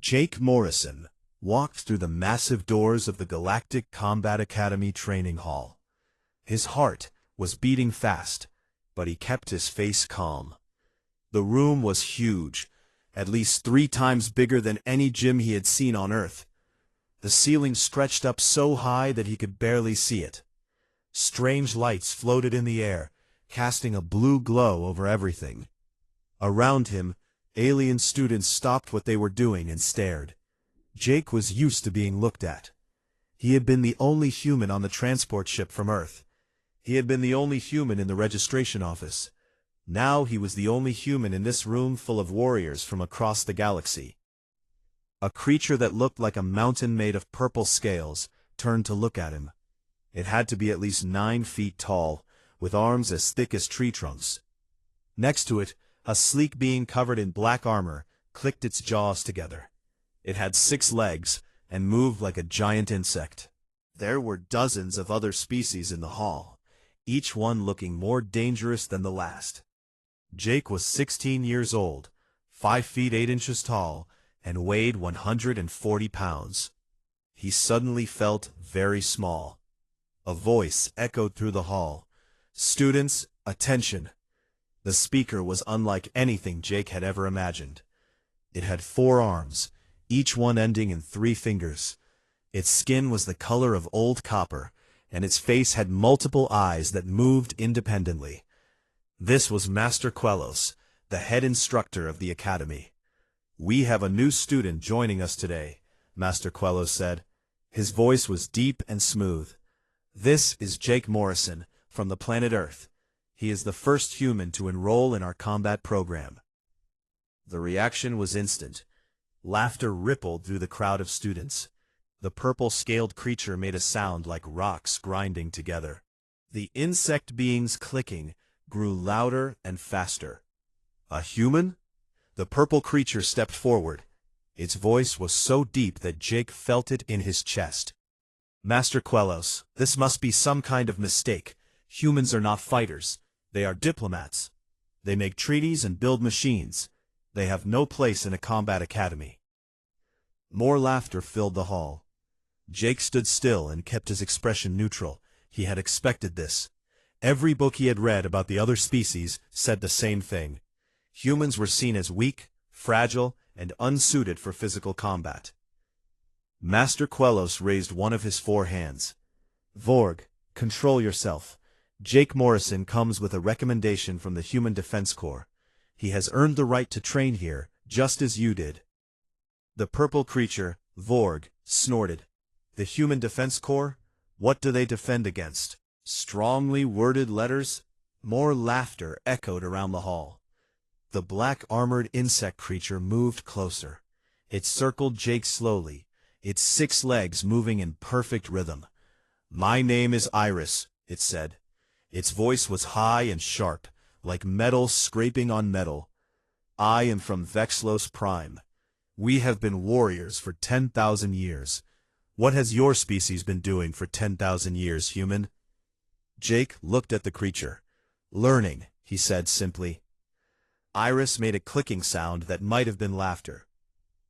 Jake Morrison walked through the massive doors of the Galactic Combat Academy training hall. His heart was beating fast, but he kept his face calm. The room was huge, at least 3 times bigger than any gym he had seen on Earth. The ceiling stretched up so high that he could barely see it. Strange lights floated in the air, casting a blue glow over everything. Around him, alien students stopped what they were doing and stared. Jake was used to being looked at. He had been the only human on the transport ship from Earth. He had been the only human in the registration office. Now he was the only human in this room full of warriors from across the galaxy. A creature that looked like a mountain made of purple scales turned to look at him. It had to be at least 9 feet tall, with arms as thick as tree trunks. Next to it, a sleek being covered in black armor clicked its jaws together. It had 6 legs and moved like a giant insect. There were dozens of other species in the hall, each one looking more dangerous than the last. Jake was 16 years old, 5 feet 8 inches tall, and weighed 140 pounds. He suddenly felt very small. A voice echoed through the hall. "Students, attention!" The speaker was unlike anything Jake had ever imagined. It had 4 arms, each one ending in 3 fingers. Its skin was the color of old copper, and its face had multiple eyes that moved independently. This was Master Quellos, the head instructor of the academy. "We have a new student joining us today," Master Quellos said. His voice was deep and smooth. "This is Jake Morrison, from the planet Earth. He is the first human to enroll in our combat program." The reaction was instant. Laughter rippled through the crowd of students. The purple-scaled creature made a sound like rocks grinding together. The insect being's clicking grew louder and faster. "A human?" The purple creature stepped forward. Its voice was so deep that Jake felt it in his chest. "Master Quellos, this must be some kind of mistake. Humans are not fighters. They are diplomats. They make treaties and build machines. They have no place in a combat academy." More laughter filled the hall. Jake stood still and kept his expression neutral. He had expected this. Every book he had read about the other species said the same thing. Humans were seen as weak, fragile, and unsuited for physical combat. Master Quellos raised one of his 4 hands. "Vorg, control yourself. Jake Morrison comes with a recommendation from the Human Defense Corps. He has earned the right to train here, just as you did." The purple creature, Vorg, snorted. "The Human Defense Corps? What do they defend against? Strongly worded letters?" More laughter echoed around the hall. The black armored insect creature moved closer. It circled Jake slowly, its 6 legs moving in perfect rhythm. "My name is Iris," it said. Its voice was high and sharp, like metal scraping on metal. "I am from Vexlos Prime. We have been warriors for 10,000 years. What has your species been doing for 10,000 years, human?" Jake looked at the creature. "Learning," he said simply. Iris made a clicking sound that might have been laughter.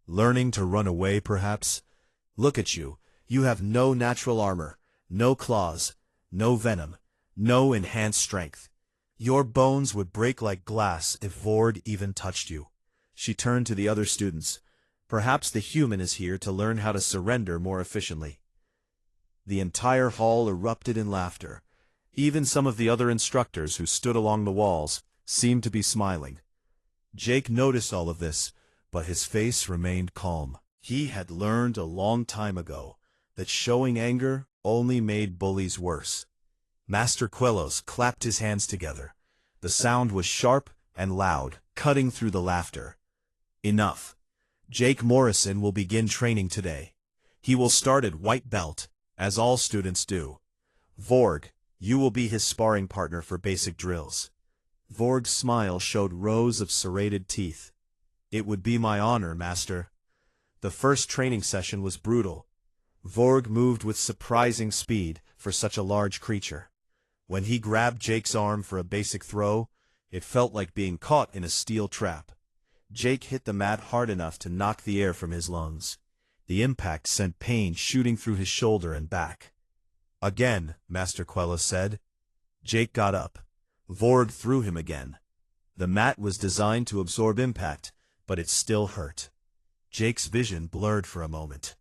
"Learning to run away, perhaps? Look at you. You have no natural armor, no claws, no venom, no enhanced strength. Your bones would break like glass if Vord even touched you." She turned to the other students. "Perhaps the human is here to learn how to surrender more efficiently." The entire hall erupted in laughter. Even some of the other instructors who stood along the walls seemed to be smiling. Jake noticed all of this, but his face remained calm. He had learned a long time ago that showing anger only made bullies worse. Master Quellos clapped his hands together. The sound was sharp and loud, cutting through the laughter. "Enough. Jake Morrison will begin training today. He will start at white belt, as all students do. Vorg, you will be his sparring partner for basic drills." Vorg's smile showed rows of serrated teeth. "It would be my honor, Master." The first training session was brutal. Vorg moved with surprising speed for such a large creature. When he grabbed Jake's arm for a basic throw, it felt like being caught in a steel trap. Jake hit the mat hard enough to knock the air from his lungs. The impact sent pain shooting through his shoulder and back. "Again," Master Quello said. Jake got up. Vorg threw him again. The mat was designed to absorb impact, but it still hurt. Jake's vision blurred for a moment.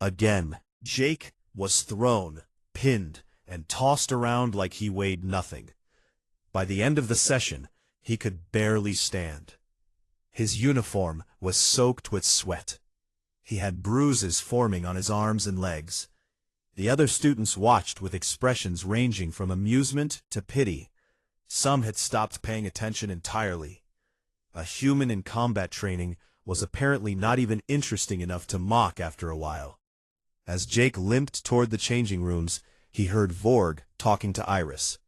Again, Jake was thrown, pinned, and tossed around like he weighed nothing. By the end of the session, he could barely stand. His uniform was soaked with sweat. He had bruises forming on his arms and legs. The other students watched with expressions ranging from amusement to pity. Some had stopped paying attention entirely. A human in combat training was apparently not even interesting enough to mock after a while. As Jake limped toward the changing rooms, he heard Vorg talking to Iris.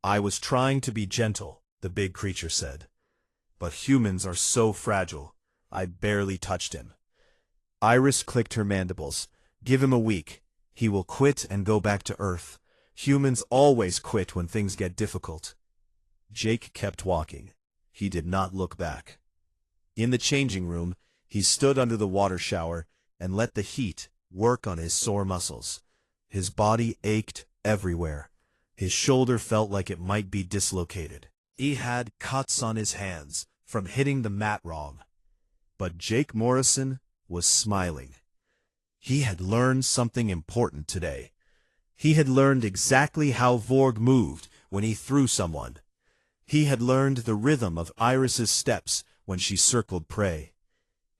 "I was trying to be gentle," the big creature said. "But humans are so fragile. I barely touched him." Iris clicked her mandibles. "Give him a week. He will quit and go back to Earth. Humans always quit when things get difficult." Jake kept walking. He did not look back. In the changing room, he stood under the water shower and let the heat work on his sore muscles. His body ached everywhere. His shoulder felt like it might be dislocated. He had cuts on his hands from hitting the mat wrong. But Jake Morrison was smiling. He had learned something important today. He had learned exactly how Vorg moved when he threw someone. He had learned the rhythm of Iris's steps when she circled prey.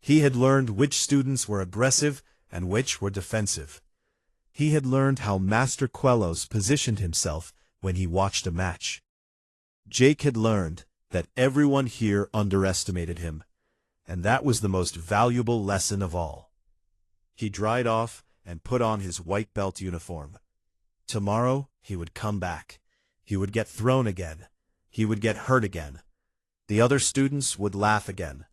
He had learned which students were aggressive and which were defensive. He had learned how Master Quellos positioned himself when he watched a match. Jake had learned that everyone here underestimated him, and that was the most valuable lesson of all. He dried off and put on his white belt uniform. Tomorrow he would come back. He would get thrown again. He would get hurt again. The other students would laugh again.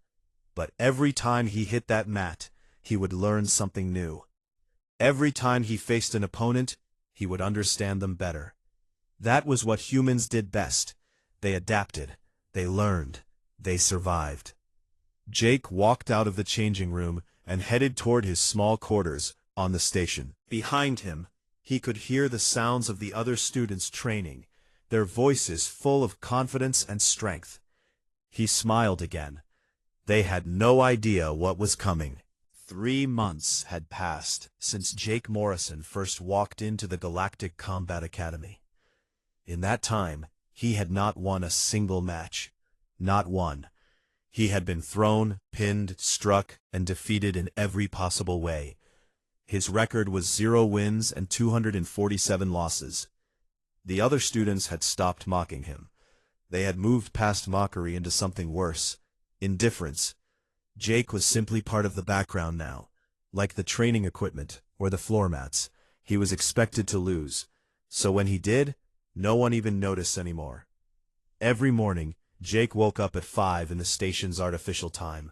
But every time he hit that mat, he would learn something new. Every time he faced an opponent, he would understand them better. That was what humans did best. They adapted. They learned. They survived. Jake walked out of the changing room and headed toward his small quarters on the station. Behind him, he could hear the sounds of the other students training, their voices full of confidence and strength. He smiled again. They had no idea what was coming. 3 months had passed since Jake Morrison first walked into the Galactic Combat Academy. In that time, he had not won a single match. Not one. He had been thrown, pinned, struck, and defeated in every possible way. His record was 0 wins and 247 losses. The other students had stopped mocking him. They had moved past mockery into something worse: indifference. Jake was simply part of the background now. Like the training equipment or the floor mats, he was expected to lose. So when he did, no one even noticed anymore. Every morning, Jake woke up at 5 in the station's artificial time.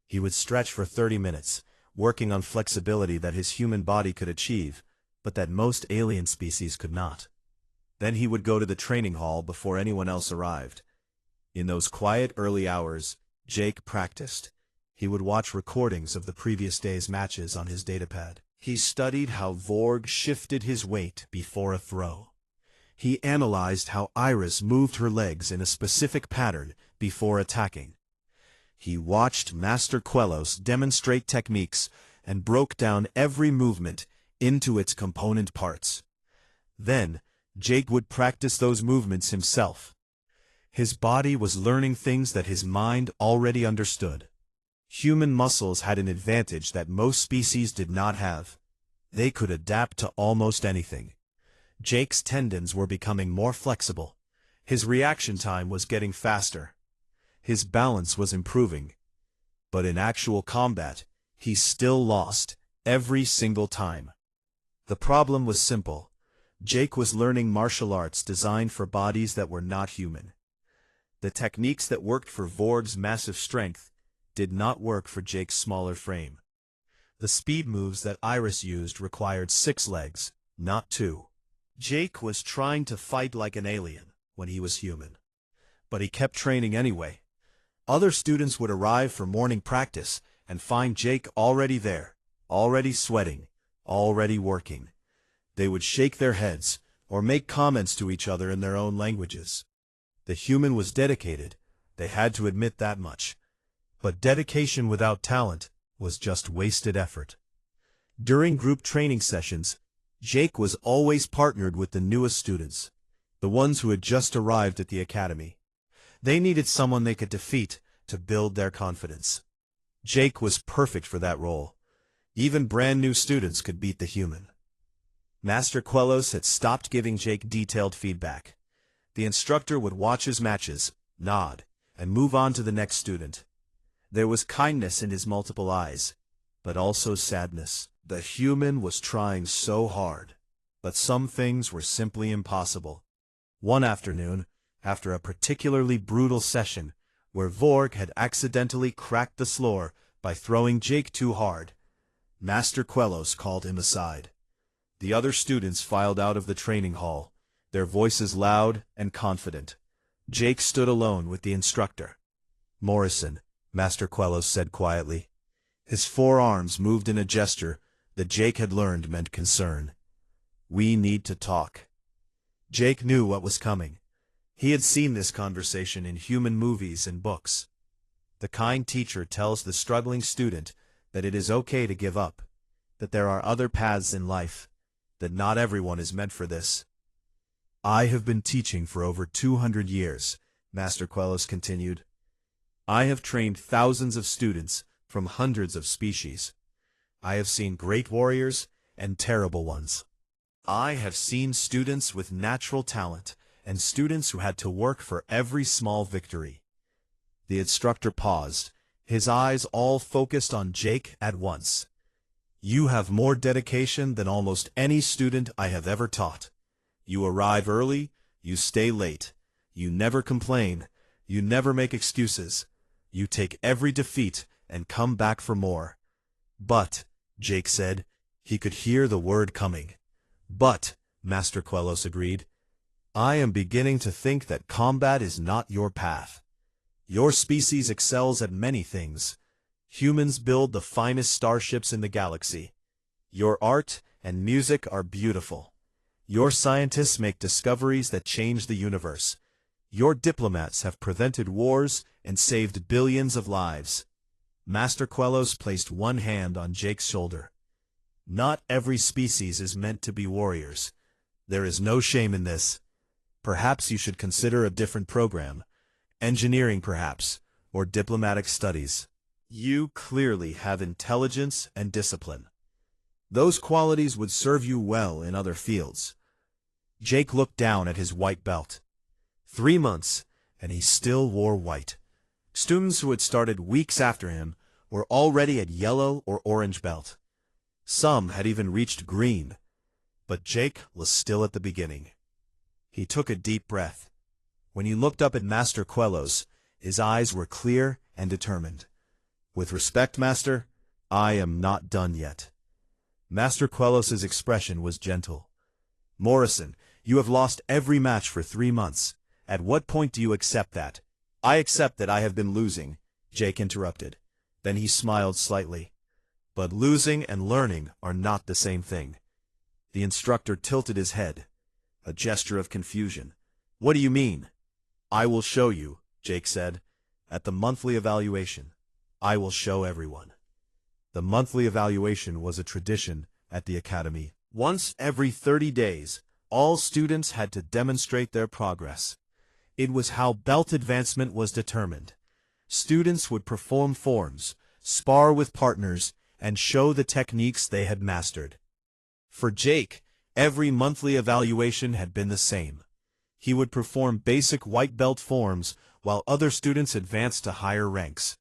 He would stretch for 30 minutes, working on flexibility that his human body could achieve, but that most alien species could not. Then he would go to the training hall before anyone else arrived. In those quiet early hours, Jake practiced. He would watch recordings of the previous day's matches on his datapad. He studied how Vorg shifted his weight before a throw. He analyzed how Iris moved her legs in a specific pattern before attacking. He watched Master Quellos demonstrate techniques and broke down every movement into its component parts. Then, Jake would practice those movements himself. His body was learning things that his mind already understood. Human muscles had an advantage that most species did not have. They could adapt to almost anything. Jake's tendons were becoming more flexible. His reaction time was getting faster. His balance was improving. But in actual combat, he still lost every single time. The problem was simple. Jake was learning martial arts designed for bodies that were not human. The techniques that worked for Vorg's massive strength did not work for Jake's smaller frame. The speed moves that Iris used required 6 legs, not 2. Jake was trying to fight like an alien when he was human. But he kept training anyway. Other students would arrive for morning practice and find Jake already there, already sweating, already working. They would shake their heads or make comments to each other in their own languages. The human was dedicated, they had to admit that much. But dedication without talent was just wasted effort. During group training sessions, Jake was always partnered with the newest students, the ones who had just arrived at the academy. They needed someone they could defeat to build their confidence. Jake was perfect for that role. Even brand new students could beat the human. Master Quellos had stopped giving Jake detailed feedback. The instructor would watch his matches, nod, and move on to the next student. There was kindness in his multiple eyes, but also sadness. The human was trying so hard, but some things were simply impossible. One afternoon, after a particularly brutal session, where Vorg had accidentally cracked the floor by throwing Jake too hard, Master Quellos called him aside. The other students filed out of the training hall, their voices loud and confident. Jake stood alone with the instructor. "Morrison," Master Quellos said quietly. His forearms moved in a gesture that Jake had learned meant concern. "We need to talk." Jake knew what was coming. He had seen this conversation in human movies and books. The kind teacher tells the struggling student that it is okay to give up, that there are other paths in life, that not everyone is meant for this. "I have been teaching for over 200 years, Master Quellos continued. "I have trained thousands of students from hundreds of species. I have seen great warriors and terrible ones. I have seen students with natural talent and students who had to work for every small victory." The instructor paused, his eyes all focused on Jake at once. "You have more dedication than almost any student I have ever taught. You arrive early, you stay late, you never complain, you never make excuses. You take every defeat and come back for more." "But," Jake said, he could hear the word coming. "But," Master Quellos agreed, "I am beginning to think that combat is not your path. Your species excels at many things. Humans build the finest starships in the galaxy. Your art and music are beautiful. Your scientists make discoveries that change the universe. Your diplomats have prevented wars and saved billions of lives." Master Quellos placed one hand on Jake's shoulder. "Not every species is meant to be warriors. There is no shame in this. Perhaps you should consider a different program. Engineering, perhaps, or diplomatic studies. You clearly have intelligence and discipline. Those qualities would serve you well in other fields." Jake looked down at his white belt. 3 months, and he still wore white. Students who had started weeks after him were already at yellow or orange belt. Some had even reached green. But Jake was still at the beginning. He took a deep breath. When he looked up at Master Quellos, his eyes were clear and determined. "With respect, Master, I am not done yet." Master Quellos's expression was gentle. "Morrison, you have lost every match for 3 months. At what point do you accept that?" "I accept that I have been losing," Jake interrupted. Then he smiled slightly. "But losing and learning are not the same thing." The instructor tilted his head, a gesture of confusion. "What do you mean?" "I will show you," Jake said. "At the monthly evaluation, I will show everyone." The monthly evaluation was a tradition at the academy. Once every 30 days, all students had to demonstrate their progress. It was how belt advancement was determined. Students would perform forms, spar with partners, and show the techniques they had mastered. For Jake, every monthly evaluation had been the same. He would perform basic white belt forms while other students advanced to higher ranks.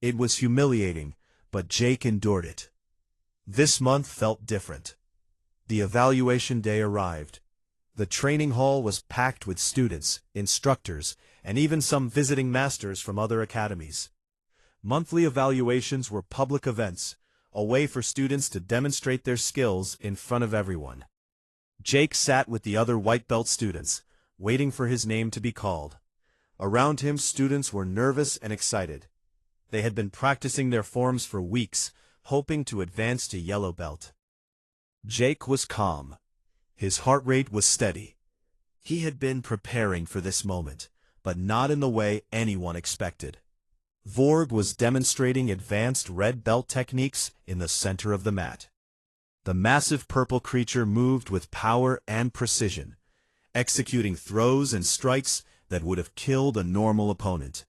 It was humiliating, but Jake endured it. This month felt different. The evaluation day arrived. The training hall was packed with students, instructors, and even some visiting masters from other academies. Monthly evaluations were public events, a way for students to demonstrate their skills in front of everyone. Jake sat with the other white belt students, waiting for his name to be called. Around him, students were nervous and excited. They had been practicing their forms for weeks, hoping to advance to yellow belt. Jake was calm. His heart rate was steady. He had been preparing for this moment, but not in the way anyone expected. Vorg was demonstrating advanced red belt techniques in the center of the mat. The massive purple creature moved with power and precision, executing throws and strikes that would have killed a normal opponent.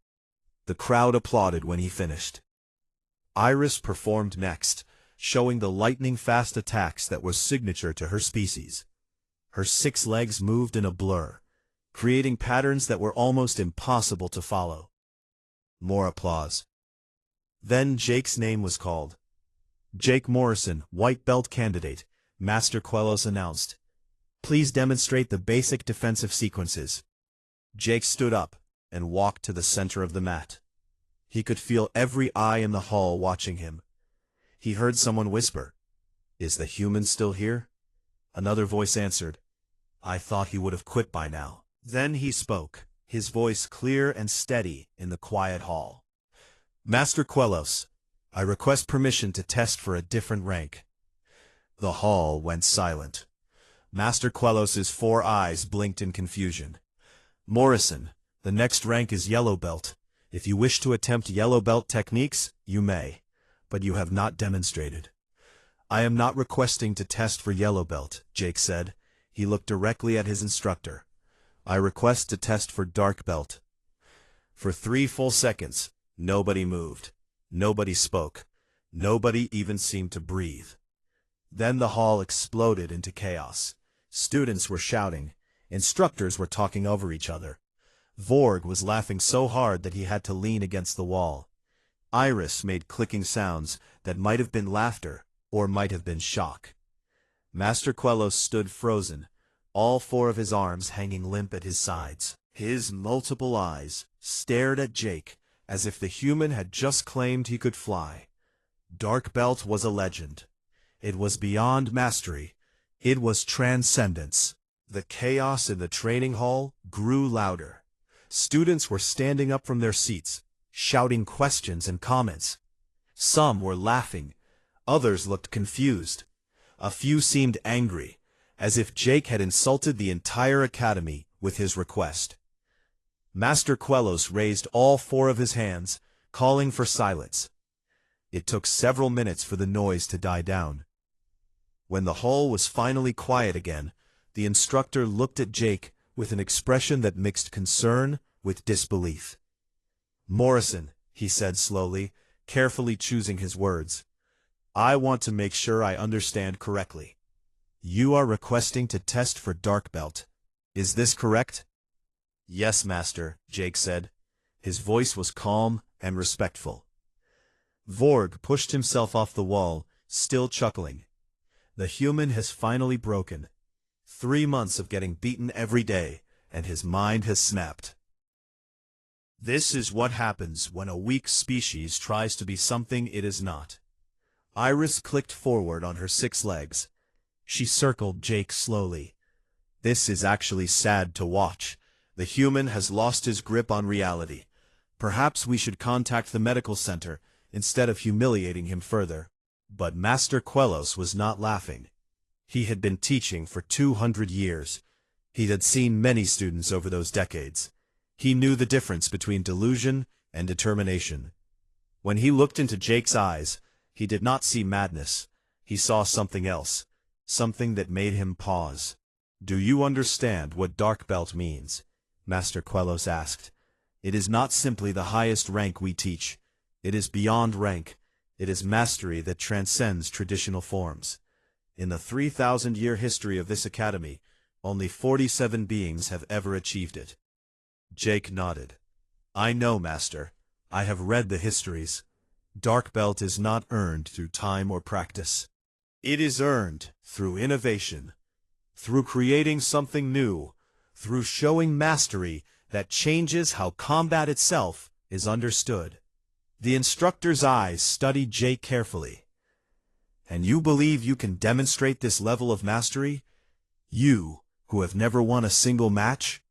The crowd applauded when he finished. Iris performed next, showing the lightning-fast attacks that were signature to her species. Her 6 legs moved in a blur, creating patterns that were almost impossible to follow. More applause. Then Jake's name was called. Jake Morrison, white belt candidate, Master Quellos announced. Please demonstrate the basic defensive sequences. Jake stood up and walked to the center of the mat. He could feel every eye in the hall watching him. He heard someone whisper, "Is the human still here?" Another voice answered, "I thought he would have quit by now." Then he spoke, his voice clear and steady in the quiet hall. "Master Quellos, I request permission to test for a different rank." The hall went silent. Master Quellos's 4 eyes blinked in confusion. "Morrison, the next rank is yellow belt. If you wish to attempt yellow belt techniques, you may, but you have not demonstrated." "I am not requesting to test for yellow belt," Jake said. He looked directly at his instructor. "I request to test for dark belt." For 3 full seconds, nobody moved. Nobody spoke. Nobody even seemed to breathe. Then the hall exploded into chaos. Students were shouting. Instructors were talking over each other. Vorg was laughing so hard that he had to lean against the wall. Iris made clicking sounds that might have been laughter or might have been shock. Master Quellos stood frozen, all 4 of his arms hanging limp at his sides. His multiple eyes stared at Jake as if the human had just claimed he could fly. Dark belt was a legend. It was beyond mastery. It was transcendence. The chaos in the training hall grew louder. Students were standing up from their seats, shouting questions and comments. Some were laughing. Others looked confused. A few seemed angry, as if Jake had insulted the entire academy with his request. Master Quellos raised all 4 of his hands, calling for silence. It took several minutes for the noise to die down. When the hall was finally quiet again, the instructor looked at Jake with an expression that mixed concern with disbelief. "Morrison," he said slowly, carefully choosing his words, "I want to make sure I understand correctly. You are requesting to test for dark belt. Is this correct?" "Yes, Master," Jake said. His voice was calm and respectful. Vorg pushed himself off the wall, still chuckling. The human has finally broken. 3 months of getting beaten every day, and his mind has snapped. This is what happens when a weak species tries to be something it is not. Iris clicked forward on her 6 legs. She circled Jake slowly. "This is actually sad to watch. The human has lost his grip on reality. Perhaps we should contact the medical center instead of humiliating him further." But Master Quellos was not laughing. He had been teaching for 200 years. He had seen many students over those decades. He knew the difference between delusion and determination. When he looked into Jake's eyes, he did not see madness. He saw something else, something that made him pause. "Do you understand what dark belt means?" Master Quellos asked. "It is not simply the highest rank we teach. It is beyond rank. It is mastery that transcends traditional forms. In the 3,000-year history of this academy, only 47 beings have ever achieved it." Jake nodded. "I know, Master. I have read the histories. Dark belt is not earned through time or practice. It is earned through innovation, through creating something new, through showing mastery that changes how combat itself is understood." The instructor's eyes studied Jake carefully. "And you believe you can demonstrate this level of mastery? You, who have never won a single match?"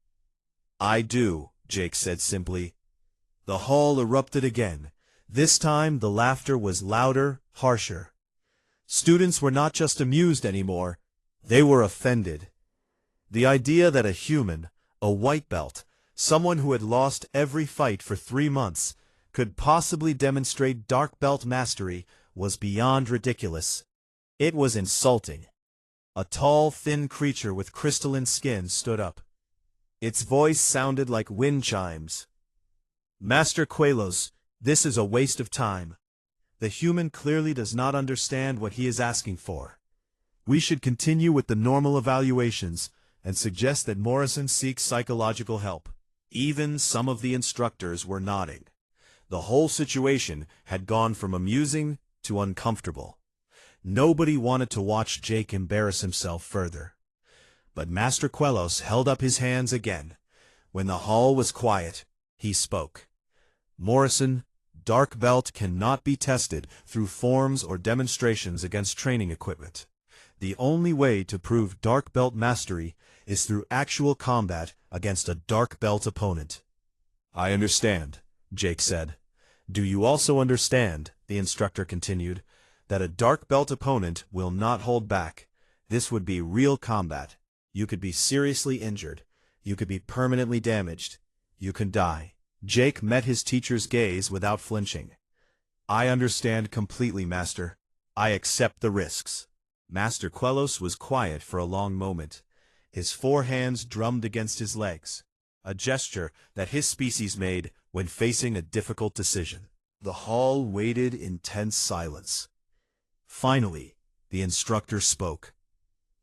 "I do," Jake said simply. The hall erupted again. This time the laughter was louder, harsher. Students were not just amused anymore, they were offended. The idea that a human, a white belt, someone who had lost every fight for 3 months, could possibly demonstrate dark belt mastery was beyond ridiculous. It was insulting. A tall, thin creature with crystalline skin stood up. Its voice sounded like wind chimes. Master Quelos, this is a waste of time. The human clearly does not understand what he is asking for. We should continue with the normal evaluations and suggest that Morrison seeks psychological help. Even some of the instructors were nodding. The whole situation had gone from amusing to uncomfortable. Nobody wanted to watch Jake embarrass himself further. But Master Quelos held up his hands again. When the hall was quiet, he spoke. Morrison, Dark Belt cannot be tested through forms or demonstrations against training equipment. The only way to prove Dark Belt mastery is through actual combat against a Dark Belt opponent. I understand, Jake said. Do you also understand, the instructor continued, that a Dark Belt opponent will not hold back? This would be real combat. You could be seriously injured. You could be permanently damaged. You can die. Jake met his teacher's gaze without flinching. I understand completely, Master. I accept the risks. Master Quelos was quiet for a long moment. His 4 hands drummed against his legs, a gesture that his species made when facing a difficult decision. The hall waited in tense silence. Finally, the instructor spoke.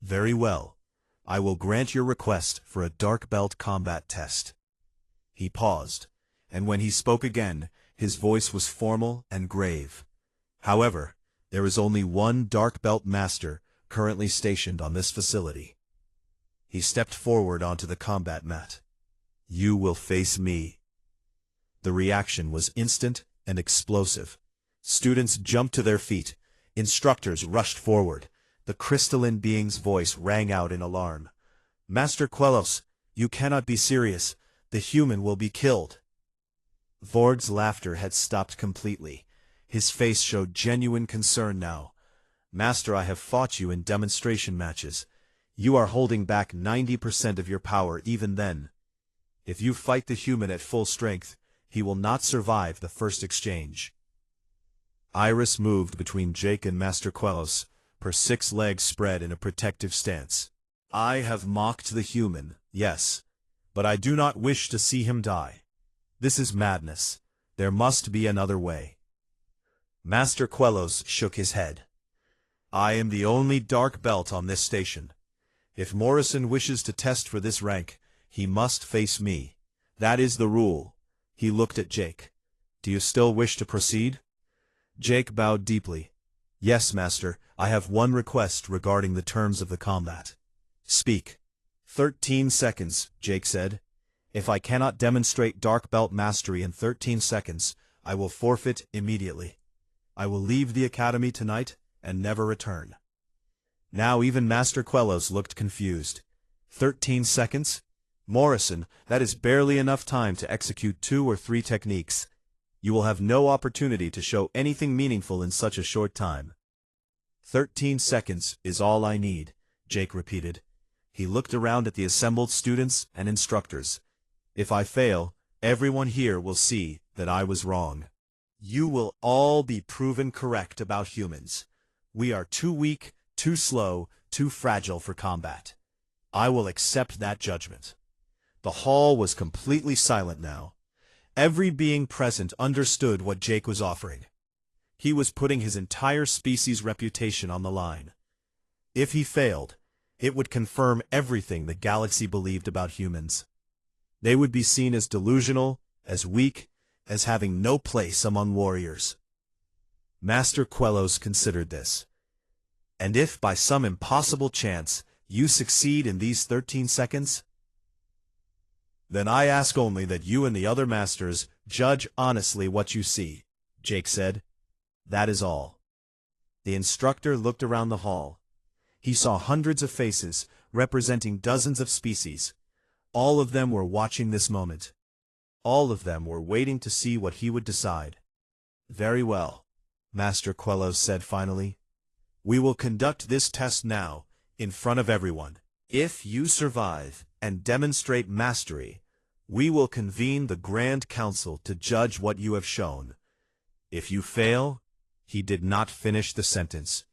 Very well. I will grant your request for a Dark Belt combat test. He paused, and when he spoke again, his voice was formal and grave. However, there is only one Dark Belt master currently stationed on this facility. He stepped forward onto the combat mat. You will face me. The reaction was instant and explosive. Students jumped to their feet. Instructors rushed forward. The crystalline being's voice rang out in alarm. Master Quelos, you cannot be serious. The human will be killed. Vord's laughter had stopped completely. His face showed genuine concern now. Master, I have fought you in demonstration matches. You are holding back 90% of your power even then. If you fight the human at full strength, he will not survive the first exchange. Iris moved between Jake and Master Quelos, her 6 legs spread in a protective stance. I have mocked the human, yes, but I do not wish to see him die. This is madness. There must be another way. Master Quelos shook his head. I am the only Dark Belt on this station. If Morrison wishes to test for this rank, he must face me. That is the rule. He looked at Jake. Do you still wish to proceed? Jake bowed deeply. Yes, Master, I have one request regarding the terms of the combat. Speak. 13 seconds, Jake said. If I cannot demonstrate Dark Belt mastery in 13 seconds, I will forfeit immediately. I will leave the academy tonight and never return. Now even Master Quelos looked confused. 13 seconds? Morrison, that is barely enough time to execute 2 or 3 techniques. You will have no opportunity to show anything meaningful in such a short time. 13 seconds is all I need, Jake repeated. He looked around at the assembled students and instructors. If I fail, everyone here will see that I was wrong. You will all be proven correct about humans. We are too weak, too slow, too fragile for combat. I will accept that judgment. The hall was completely silent now. Every being present understood what Jake was offering. He was putting his entire species' reputation on the line. If he failed, it would confirm everything the galaxy believed about humans. They would be seen as delusional, as weak, as having no place among warriors. Master Quelos considered this. And if by some impossible chance you succeed in these 13 seconds, then I ask only that you and the other masters judge honestly what you see, Jake said. That is all. The instructor looked around the hall. He saw hundreds of faces, representing dozens of species. All of them were watching this moment. All of them were waiting to see what he would decide. "Very well," Master Quellos said finally. "We will conduct this test now, in front of everyone. If you survive and demonstrate mastery, we will convene the Grand Council to judge what you have shown. If you fail—" He did not finish the sentence.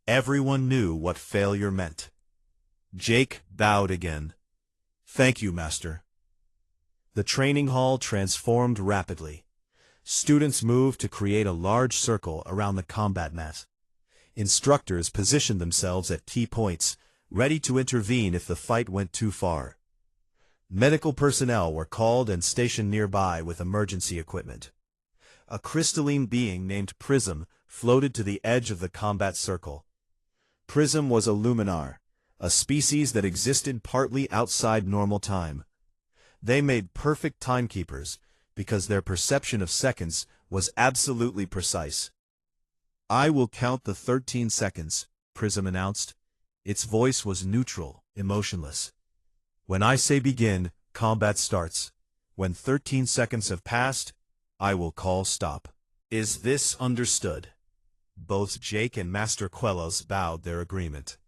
Everyone knew what failure meant. Jake bowed again. "Thank you, Master." The training hall transformed rapidly. Students moved to create a large circle around the combat mat. Instructors positioned themselves at key points, ready to intervene if the fight went too far. Medical personnel were called and stationed nearby with emergency equipment. A crystalline being named Prism floated to the edge of the combat circle. Prism was a luminar, a species that existed partly outside normal time. They made perfect timekeepers because their perception of seconds was absolutely precise. "I will count the 13 seconds, Prism announced. Its voice was neutral, emotionless. "When I say begin, combat starts. When 13 seconds have passed, I will call stop. Is this understood?" Both Jake and Master Quellos bowed their agreement.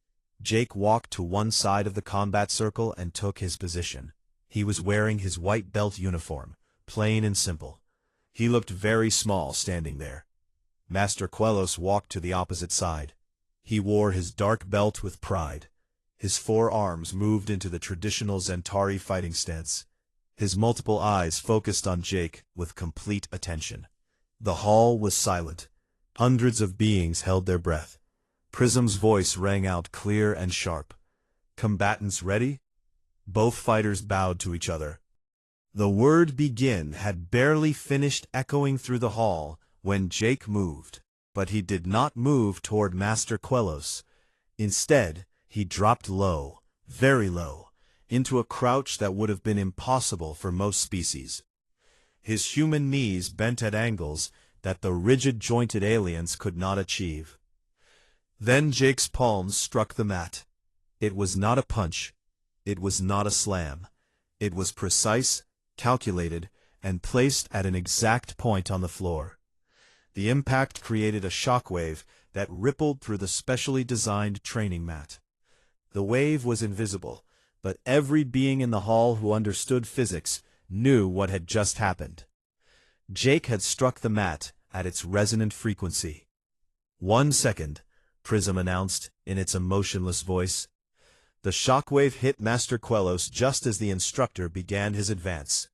Jake walked to one side of the combat circle and took his position. He was wearing his white belt uniform, plain and simple. He looked very small standing there. Master Quellos walked to the opposite side. He wore his dark belt with pride. His 4 arms moved into the traditional Zentari fighting stance. His multiple eyes focused on Jake with complete attention. The hall was silent. Hundreds of beings held their breath. Prism's voice rang out clear and sharp. "Combatants ready?" Both fighters bowed to each other. The word "begin" had barely finished echoing through the hall when Jake moved. But he did not move toward Master Quellos. Instead, he dropped low, very low, into a crouch that would have been impossible for most species. His human knees bent at angles that the rigid-jointed aliens could not achieve. Then Jake's palms struck the mat. It was not a punch. It was not a slam. It was precise, calculated, and placed at an exact point on the floor. The impact created a shockwave that rippled through the specially designed training mat. The wave was invisible, but every being in the hall who understood physics knew what had just happened. Jake had struck the mat at its resonant frequency. "1 second," Prism announced in its emotionless voice. The shockwave hit Master Quellos just as the instructor began his advance.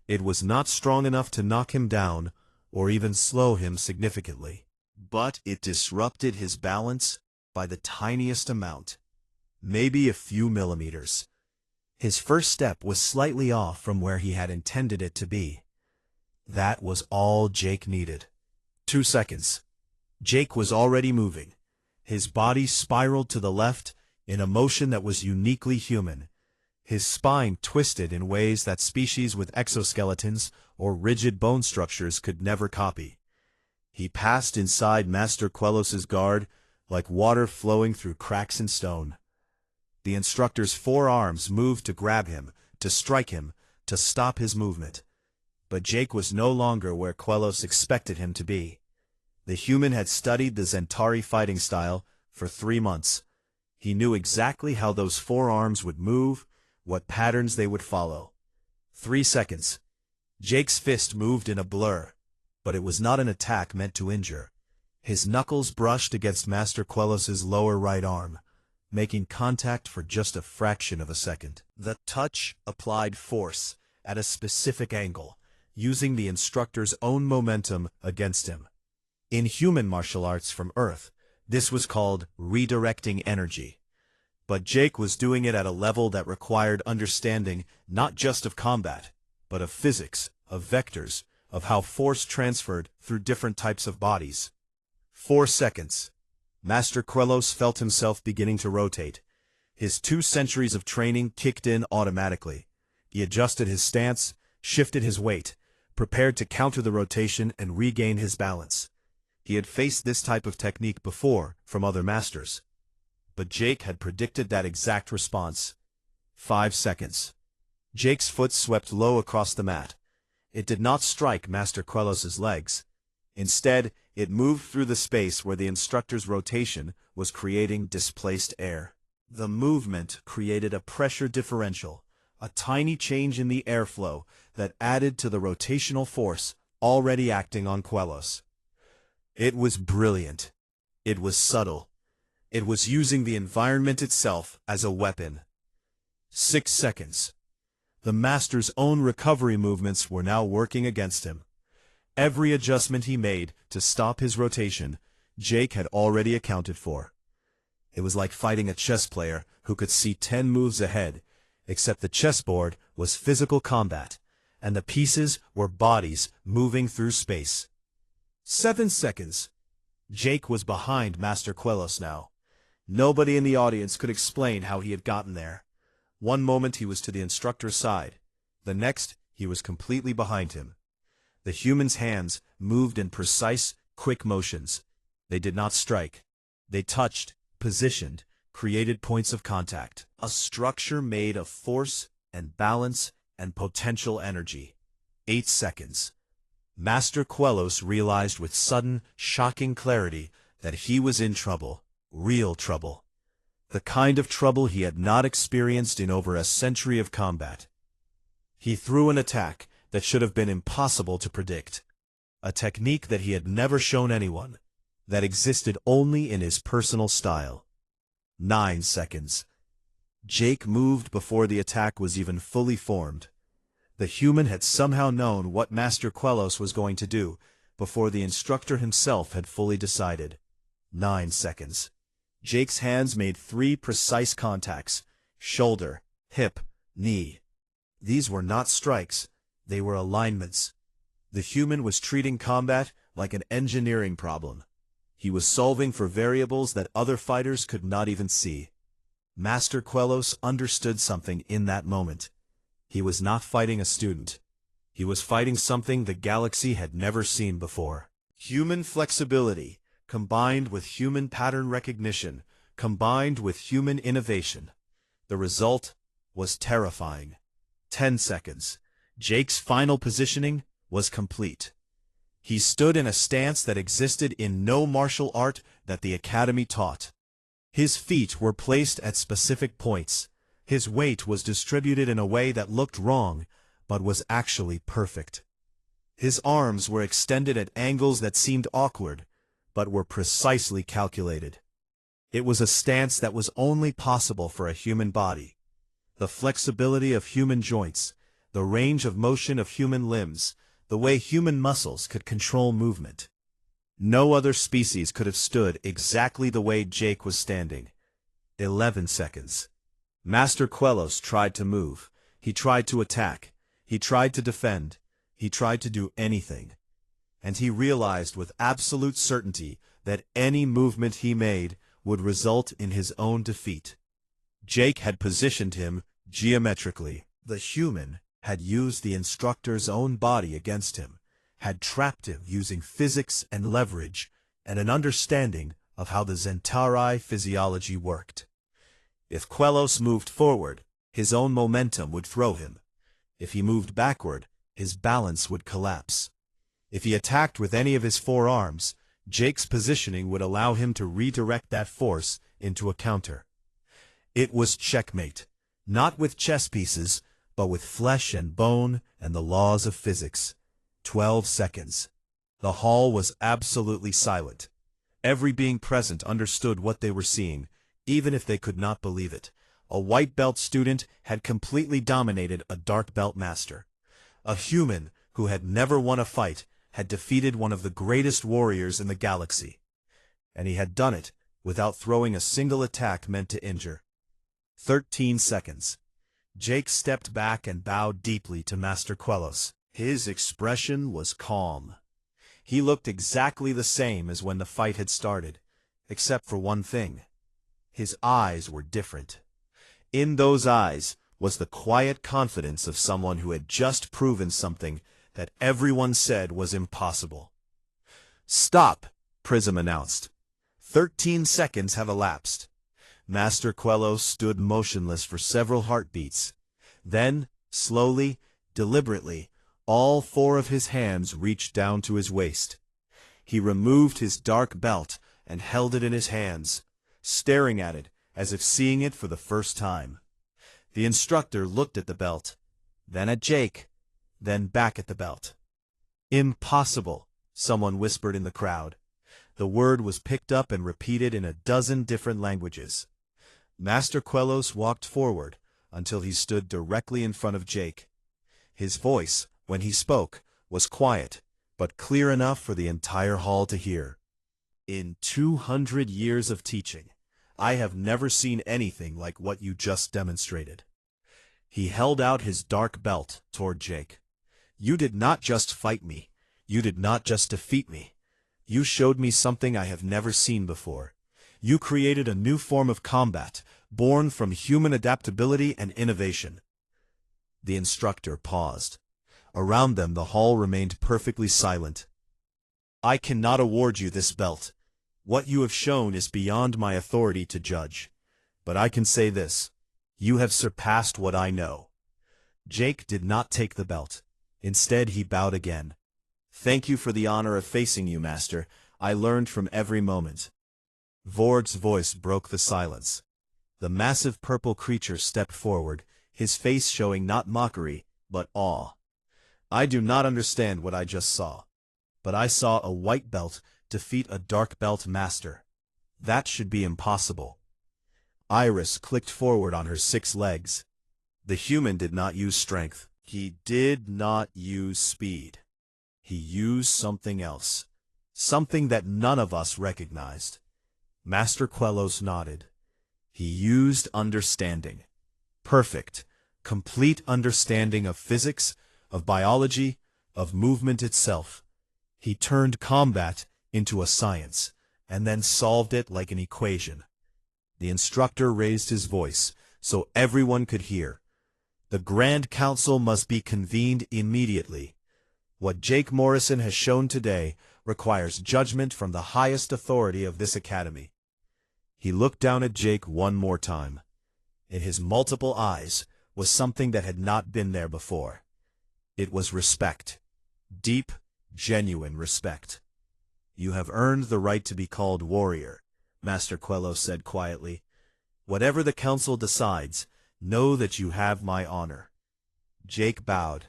It was not strong enough to knock him down or even slow him significantly, but it disrupted his balance by the tiniest amount, maybe a few millimeters. His first step was slightly off from where he had intended it to be. That was all Jake needed. 2 seconds. Jake was already moving. His body spiraled to the left in a motion that was uniquely human. His spine twisted in ways that species with exoskeletons or rigid bone structures could never copy. He passed inside Master Quellos's guard like water flowing through cracks in stone. The instructor's 4 arms moved to grab him, to strike him, to stop his movement. But Jake was no longer where Quellos expected him to be. The human had studied the Zentari fighting style for 3 months. He knew exactly how those 4 arms would move, what patterns they would follow. 3 seconds. Jake's fist moved in a blur, but it was not an attack meant to injure. His knuckles brushed against Master Quellos's lower right arm, making contact for just a fraction of a second. The touch applied force at a specific angle, using the instructor's own momentum against him. In human martial arts from Earth, this was called redirecting energy. But Jake was doing it at a level that required understanding not just of combat, but of physics, of vectors, of how force transferred through different types of bodies. 4 seconds. Master Quellos felt himself beginning to rotate. His 2 centuries of training kicked in automatically. He adjusted his stance, shifted his weight, prepared to counter the rotation and regain his balance. He had faced this type of technique before from other masters. But Jake had predicted that exact response. 5 seconds. Jake's foot swept low across the mat. It did not strike Master Quelos's legs. Instead, it moved through the space where the instructor's rotation was creating displaced air. The movement created a pressure differential, a tiny change in the airflow that added to the rotational force already acting on Quelos. It was brilliant. It was subtle. It was using the environment itself as a weapon. 6 seconds. The Master's own recovery movements were now working against him. Every adjustment he made to stop his rotation, Jake had already accounted for. It was like fighting a chess player who could see 10 moves ahead, except the chessboard was physical combat, and the pieces were bodies moving through space. 7 seconds. Jake was behind Master Quelos now. Nobody in the audience could explain how he had gotten there. One moment he was to the instructor's side. The next, he was completely behind him. The human's hands moved in precise, quick motions. They did not strike. They touched, positioned, created points of contact. A structure made of force and balance and potential energy. 8 seconds. Master Quelos realized with sudden, shocking clarity that he was in trouble. Real trouble. The kind of trouble he had not experienced in over a century of combat. He threw an attack that should have been impossible to predict. A technique that he had never shown anyone, that existed only in his personal style. 9 seconds. Jake moved before the attack was even fully formed. The human had somehow known what Master Quelos was going to do before the instructor himself had fully decided. 9 seconds. Jake's hands made 3 precise contacts: shoulder, hip, knee. These were not strikes, they were alignments. The human was treating combat like an engineering problem. He was solving for variables that other fighters could not even see. Master Quelos understood something in that moment. He was not fighting a student. He was fighting something the galaxy had never seen before. Human flexibility, combined with human pattern recognition, combined with human innovation. The result was terrifying. 10 seconds. Jake's final positioning was complete. He stood in a stance that existed in no martial art that the Academy taught. His feet were placed at specific points. His weight was distributed in a way that looked wrong, but was actually perfect. His arms were extended at angles that seemed awkward, but were precisely calculated. It was a stance that was only possible for a human body. The flexibility of human joints, the range of motion of human limbs, the way human muscles could control movement. No other species could have stood exactly the way Jake was standing. 11 seconds. Master Quelos tried to move. He tried to attack. He tried to defend. He tried to do anything. And he realized with absolute certainty that any movement he made would result in his own defeat. Jake had positioned him geometrically. The human had used the instructor's own body against him, had trapped him using physics and leverage and an understanding of how the Zentari physiology worked. If Quelos moved forward, his own momentum would throw him. If he moved backward, his balance would collapse. If he attacked with any of his 4 arms, Jake's positioning would allow him to redirect that force into a counter. It was checkmate, not with chess pieces, but with flesh and bone and the laws of physics. 12 seconds. The hall was absolutely silent. Every being present understood what they were seeing, even if they could not believe it. A white belt student had completely dominated a dark belt master. A human who had never won a fight had defeated one of the greatest warriors in the galaxy. And he had done it without throwing a single attack meant to injure. 13 seconds. Jake stepped back and bowed deeply to Master Quelos. His expression was calm. He looked exactly the same as when the fight had started, except for one thing. His eyes were different. In those eyes was the quiet confidence of someone who had just proven something that everyone said was impossible. "Stop," Prism announced. 13 seconds have elapsed. Master Quelos stood motionless for several heartbeats. Then, slowly, deliberately, All four of his hands reached down to his waist. He removed his dark belt and held it in his hands, staring at it as if seeing it for the first time. The instructor looked at the belt, then at Jake, then back at the belt. "Impossible," someone whispered in the crowd. The word was picked up and repeated in a dozen different languages. Master Quellos walked forward until he stood directly in front of Jake. His voice, when he spoke, was quiet, but clear enough for the entire hall to hear. "In 200 years of teaching, I have never seen anything like what you just demonstrated." He held out his dark belt toward Jake. "You did not just fight me. You did not just defeat me. You showed me something I have never seen before. You created a new form of combat, born from human adaptability and innovation." The instructor paused. Around them the hall remained perfectly silent. "I cannot award you this belt. What you have shown is beyond my authority to judge. But I can say this. You have surpassed what I know." Jake did not take the belt. Instead, he bowed again. "Thank you for the honor of facing you, Master. I learned from every moment." Vorg's voice broke the silence. The massive purple creature stepped forward, his face showing not mockery, but awe. "I do not understand what I just saw. But I saw a white belt defeat a dark belt master. That should be impossible." Iris clicked forward on her 6 legs. The human did not use strength. He did not use speed. He used something else. Something that none of us recognized. Master Quellos nodded. He used understanding. Perfect, complete understanding of physics, of biology, of movement itself. He turned combat into a science, and then solved it like an equation. The instructor raised his voice, so everyone could hear. "The Grand Council must be convened immediately. What Jake Morrison has shown today requires judgment from the highest authority of this academy." He looked down at Jake one more time. In his multiple eyes was something that had not been there before. It was respect. Deep, genuine respect. "You have earned the right to be called warrior," Master Quellos said quietly. "Whatever the council decides, know that you have my honor." Jake bowed.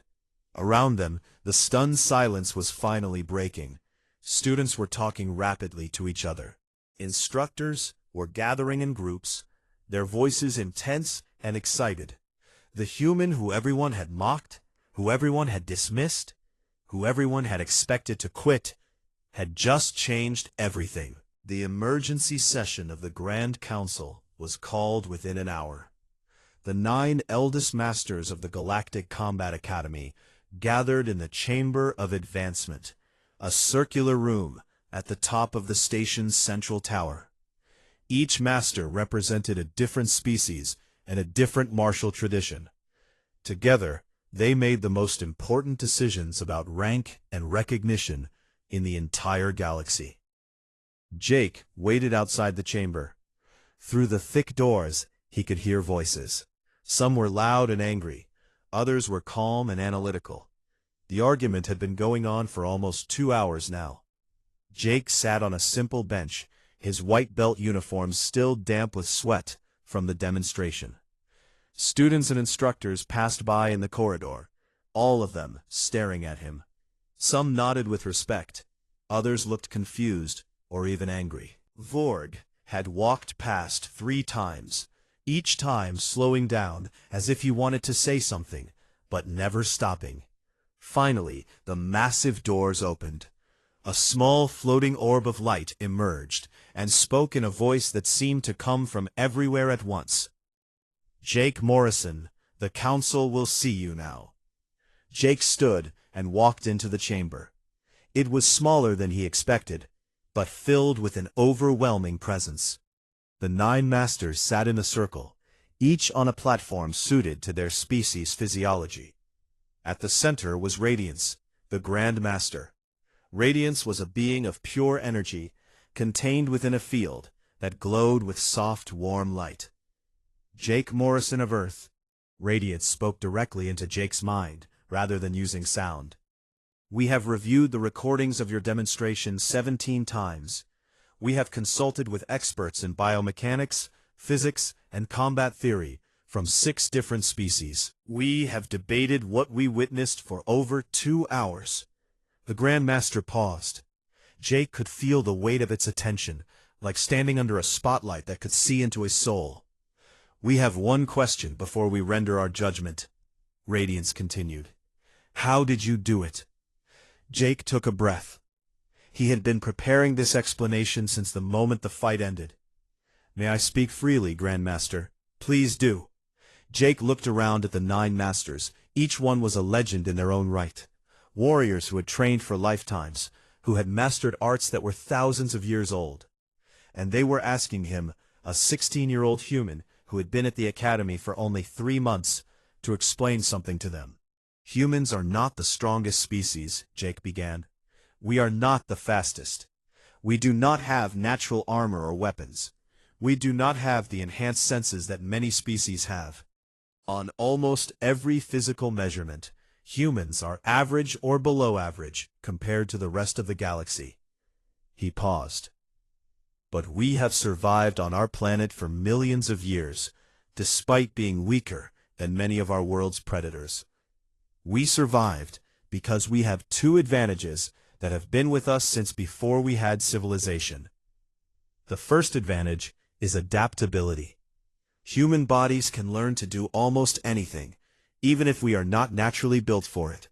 Around them, the stunned silence was finally breaking. Students were talking rapidly to each other. Instructors were gathering in groups, their voices intense and excited. The human who everyone had mocked, who everyone had dismissed, who everyone had expected to quit, had just changed everything. The emergency session of the Grand Council was called within an hour. The 9 eldest masters of the Galactic Combat Academy gathered in the Chamber of Advancement, a circular room at the top of the station's central tower. Each master represented a different species and a different martial tradition. Together, they made the most important decisions about rank and recognition in the entire galaxy. Jake waited outside the chamber. Through the thick doors, he could hear voices. Some were loud and angry. Others were calm and analytical. The argument had been going on for almost 2 hours now. Jake sat on a simple bench, his white belt uniform still damp with sweat from the demonstration. Students and instructors passed by in the corridor, all of them staring at him. Some nodded with respect. Others looked confused or even angry. Vorg had walked past 3 times, each time slowing down as if he wanted to say something, but never stopping. Finally, the massive doors opened. A small floating orb of light emerged and spoke in a voice that seemed to come from everywhere at once. "Jake Morrison, the council will see you now." Jake stood and walked into the chamber. It was smaller than he expected, but filled with an overwhelming presence. The 9 masters sat in a circle, each on a platform suited to their species' physiology. At the center was Radiance, the Grand Master. Radiance was a being of pure energy, contained within a field that glowed with soft, warm light. "Jake Morrison of Earth." Radiance spoke directly into Jake's mind, rather than using sound. We have reviewed the recordings of your demonstration 17 times. We have consulted with experts in biomechanics, physics, and combat theory from 6 different species. We have debated what we witnessed for over 2 hours. The Grand Master paused. Jake could feel the weight of its attention, like standing under a spotlight that could see into his soul. We have one question before we render our judgment, Radiance continued. How did you do it? Jake took a breath. He had been preparing this explanation since the moment the fight ended. May I speak freely, Grandmaster? Please do. Jake looked around at the 9 masters. Each one was a legend in their own right. Warriors who had trained for lifetimes, who had mastered arts that were thousands of years old. And they were asking him, a 16-year-old human who had been at the academy for only 3 months, to explain something to them. Humans are not the strongest species, Jake began. We are not the fastest. We do not have natural armor or weapons. We do not have the enhanced senses that many species have. On almost every physical measurement, humans are average or below average compared to the rest of the galaxy. He paused. But we have survived on our planet for millions of years, despite being weaker than many of our world's predators. We survived because we have 2 advantages that have been with us since before we had civilization. The first advantage is adaptability. Human bodies can learn to do almost anything, even if we are not naturally built for it.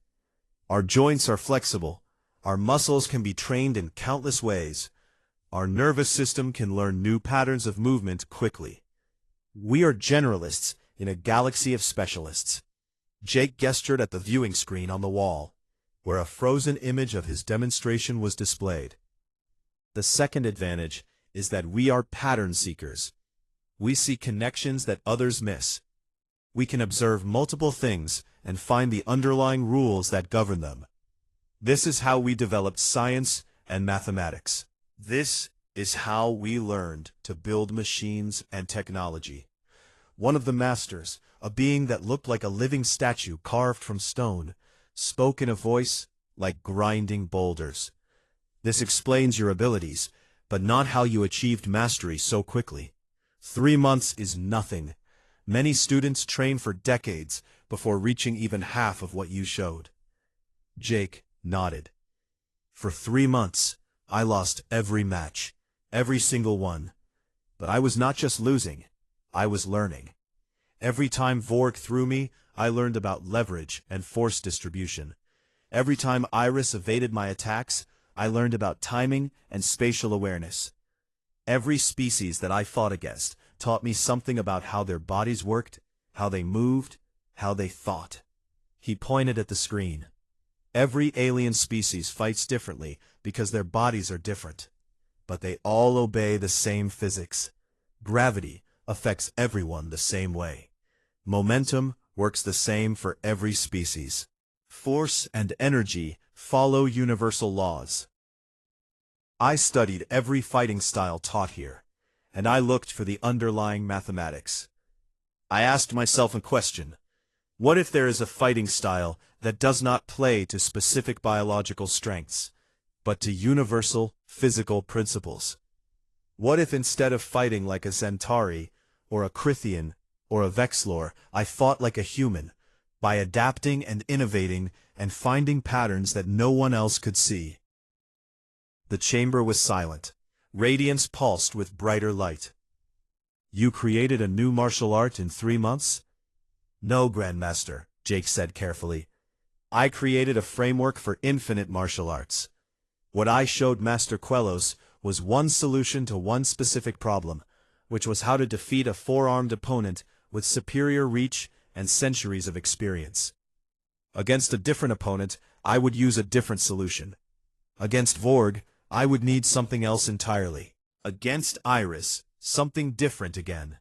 Our joints are flexible, our muscles can be trained in countless ways, our nervous system can learn new patterns of movement quickly. We are generalists in a galaxy of specialists. Jake gestured at the viewing screen on the wall, where a frozen image of his demonstration was displayed. The second advantage is that we are pattern seekers. We see connections that others miss. We can observe multiple things and find the underlying rules that govern them. This is how we developed science and mathematics. This is how we learned to build machines and technology. One of the masters, a being that looked like a living statue carved from stone, spoke in a voice like grinding boulders. This explains your abilities, but not how you achieved mastery so quickly. 3 months is nothing. Many students train for decades before reaching even half of what you showed. Jake nodded. For 3 months, I lost every match, every single one. But I was not just losing, I was learning. Every time Vorg threw me, I learned about leverage and force distribution. Every time Iris evaded my attacks, I learned about timing and spatial awareness. Every species that I fought against taught me something about how their bodies worked, how they moved, how they thought. He pointed at the screen. Every alien species fights differently because their bodies are different. But they all obey the same physics. Gravity affects everyone the same way. Momentum works the same for every species. Force and energy follow universal laws. I studied every fighting style taught here, and I looked for the underlying mathematics. I asked myself a question. What if there is a fighting style that does not play to specific biological strengths, but to universal physical principles? What if instead of fighting like a Centauri, or a Crithian, or a Vexlor, I fought like a human, by adapting and innovating and finding patterns that no one else could see? The chamber was silent. Radiance pulsed with brighter light. You created a new martial art in 3 months? No, Grandmaster, Jake said carefully. I created a framework for infinite martial arts. What I showed Master Quellos was one solution to one specific problem, which was how to defeat a 4-armed opponent with superior reach and centuries of experience. Against a different opponent, I would use a different solution. Against Vorg, I would need something else entirely. Against Iris, something different again.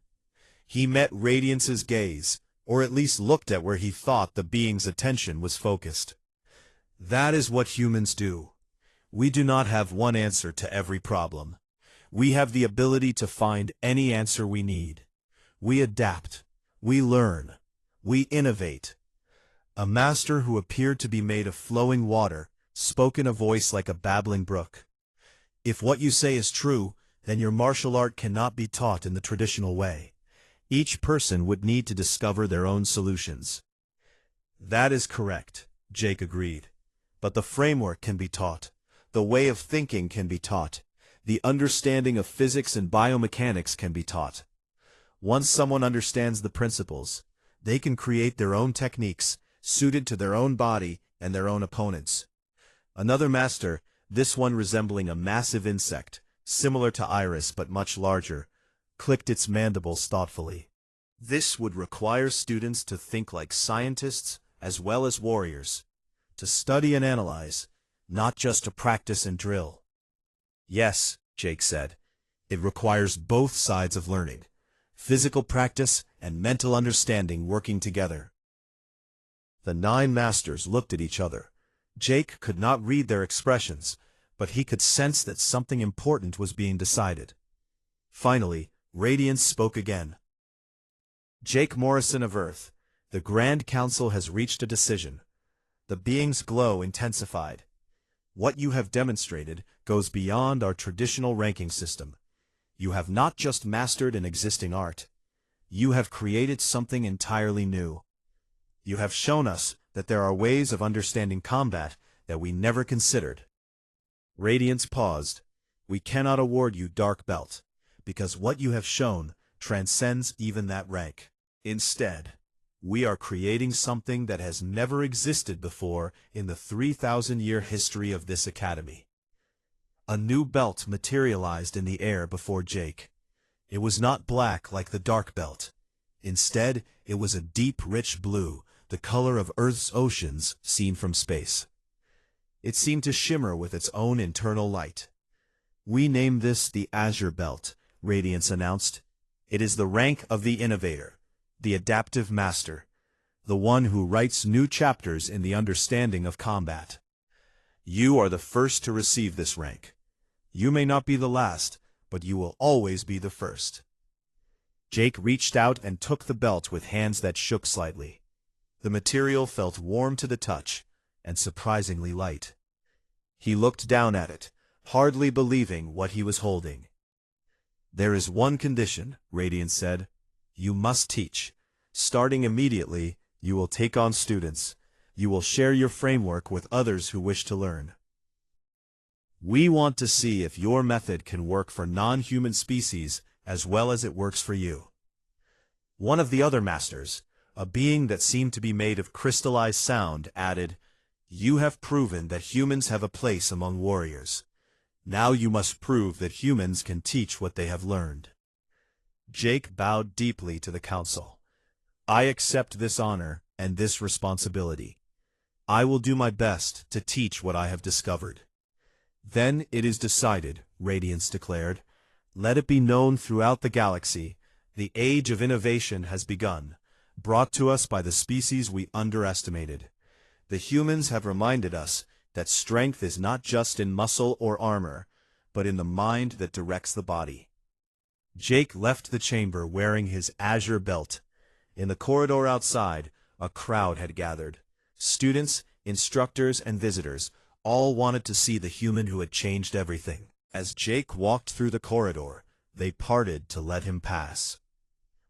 He met Radiance's gaze, or at least looked at where he thought the being's attention was focused. That is what humans do. We do not have one answer to every problem. We have the ability to find any answer we need. We adapt. We learn. We innovate. A master who appeared to be made of flowing water spoke in a voice like a babbling brook. If what you say is true, then your martial art cannot be taught in the traditional way. Each person would need to discover their own solutions. That is correct, Jake agreed. But the framework can be taught. The way of thinking can be taught. The understanding of physics and biomechanics can be taught. Once someone understands the principles, they can create their own techniques, suited to their own body and their own opponents. Another master, this one resembling a massive insect, similar to Iris but much larger, clicked its mandibles thoughtfully. This would require students to think like scientists as well as warriors, to study and analyze, not just to practice and drill. Yes, Jake said, it requires both sides of learning, physical practice and mental understanding working together. The 9 masters looked at each other. Jake could not read their expressions, but he could sense that something important was being decided. Finally, Radiance spoke again. Jake Morrison of Earth, the Grand Council has reached a decision. The being's glow intensified. What you have demonstrated goes beyond our traditional ranking system. You have not just mastered an existing art. You have created something entirely new. You have shown us that there are ways of understanding combat that we never considered. Radiance paused. We cannot award you Dark Belt, because what you have shown transcends even that rank. Instead, we are creating something that has never existed before in the 3,000-year history of this academy. A new belt materialized in the air before Jake. It was not black like the Dark Belt. Instead, it was a deep, rich blue, the color of Earth's oceans seen from space. It seemed to shimmer with its own internal light. We name this the Azure Belt, Radiance announced. It is the rank of the innovator, the adaptive master, the one who writes new chapters in the understanding of combat. You are the first to receive this rank. You may not be the last, but you will always be the first. Jake reached out and took the belt with hands that shook slightly. The material felt warm to the touch and surprisingly light. He looked down at it, hardly believing what he was holding. There is one condition, Radiance said. You must teach. Starting immediately, you will take on students. You will share your framework with others who wish to learn. We want to see if your method can work for non-human species as well as it works for you. One of the other masters, a being that seemed to be made of crystallized sound, added, You have proven that humans have a place among warriors. Now you must prove that humans can teach what they have learned. Jake bowed deeply to the council. I accept this honor and this responsibility. I will do my best to teach what I have discovered. Then it is decided, Radiance declared. Let it be known throughout the galaxy, the age of innovation has begun, brought to us by the species we underestimated. The humans have reminded us that strength is not just in muscle or armor, but in the mind that directs the body. Jake left the chamber wearing his azure belt. In the corridor outside, a crowd had gathered. Students, instructors, and visitors all wanted to see the human who had changed everything. As Jake walked through the corridor, they parted to let him pass.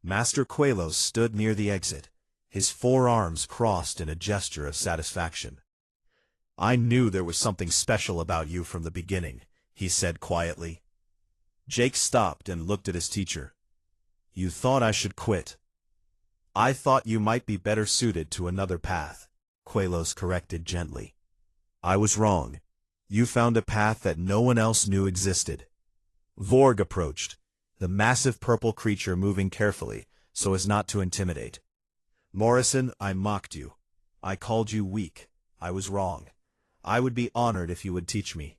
Master Quelos stood near the exit, his forearms crossed in a gesture of satisfaction. I knew there was something special about you from the beginning, he said quietly. Jake stopped and looked at his teacher. You thought I should quit. I thought you might be better suited to another path, Quelos corrected gently. I was wrong. You found a path that no one else knew existed. Vorg approached, the massive purple creature moving carefully so as not to intimidate. Morrison, I mocked you. I called you weak. I was wrong. I would be honored if you would teach me.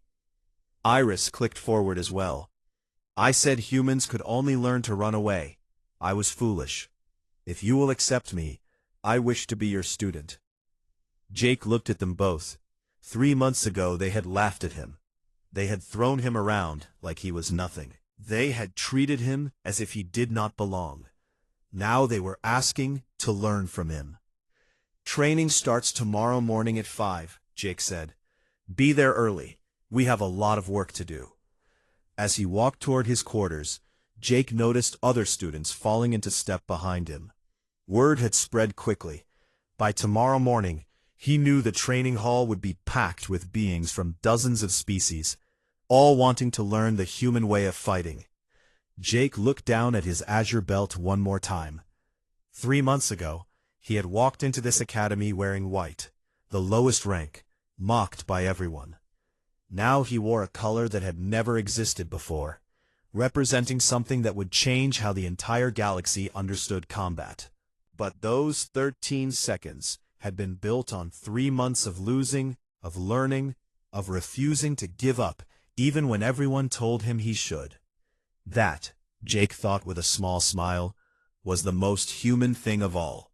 Iris clicked forward as well. I said humans could only learn to run away. I was foolish. If you will accept me, I wish to be your student. Jake looked at them both. 3 months ago they had laughed at him. They had thrown him around like he was nothing. They had treated him as if he did not belong. Now they were asking to learn from him. Training starts tomorrow morning at 5, Jake said. Be there early. We have a lot of work to do. As he walked toward his quarters, Jake noticed other students falling into step behind him. Word had spread quickly. By tomorrow morning, he knew the training hall would be packed with beings from dozens of species, all wanting to learn the human way of fighting. Jake looked down at his azure belt one more time. 3 months ago, he had walked into this academy wearing white, the lowest rank, mocked by everyone. Now he wore a color that had never existed before, representing something that would change how the entire galaxy understood combat. But those 13 seconds had been built on 3 months of losing, of learning, of refusing to give up, even when everyone told him he should. That, Jake thought with a small smile, was the most human thing of all.